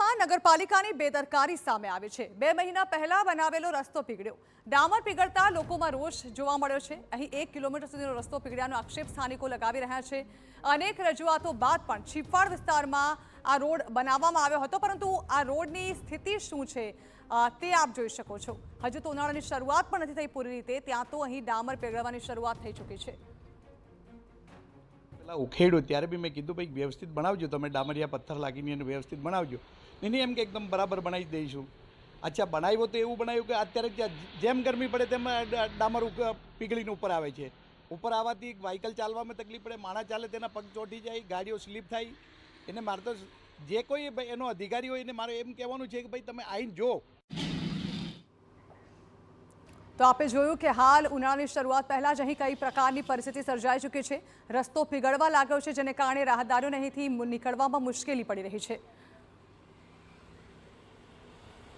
સુરતમાં નગરપાલિકાની બેદરકારી સામે આવી છે। 2 મહિના પહેલા બનાવેલો રસ્તો પીગળ્યો। ડામર પીગળતા લોકોમાં રોષ જોવા મળ્યો છે। અહીં 1 કિલોમીટર સુધીનો રસ્તો પીગળ્યાનો આક્ષેપ સ્થાનિકો લગાવી રહ્યા છે। અનેક રજૂઆતો બાદ પણ છીપવાડ વિસ્તારમાં આ રોડ બનાવવામાં આવ્યો હતો, પરંતુ આ રોડની સ્થિતિ શું છે તે આપ જોઈ શકો છો। હજુ તો ઉનાળાની શરૂઆત પણ નથી થઈ પૂરી રીતે, ત્યાં તો અહીં ડામર પીગળવાની શરૂઆત થઈ ચૂકી છે। ઉખેડ્યો ત્યારે બી મેં કીધું ભાઈ વ્યવસ્થિત બનાવજો, તમે ડામરિયા પથ્થર લાગીને એને વ્યવસ્થિત બનાવજો। નહીં એમ કે એકદમ બરાબર બનાવી દઈશું। અચ્છા, બનાવ્યો તો એવું બનાવ્યું કે અત્યારે જેમ ગરમી પડે તેમ ડામર પીગળીને ઉપર આવે છે। ઉપર આવવાથી વ્હીકલ ચાલવામાં તકલીફ પડે, માણસ ચાલે તેના પગ ચોંટી જાય, ગાડીઓ સ્લીપ થાય। એને મારે તો જે કોઈ એનો અધિકારી હોય એને મારે એમ કહેવાનું છે કે ભાઈ તમે આવીને જો। તો આપે જોયું કે હાલ ઉનાળાની શરૂઆત પહેલા જ અહીં કઈ પ્રકારની પરિસ્થિતિ સર્જાઈ ચૂકી છે। રસ્તો પીગળવા લાગ્યો છે, જેને કારણે રાહદારીઓને અહીંથી નીકળવામાં મુશ્કેલી પડી રહી છે।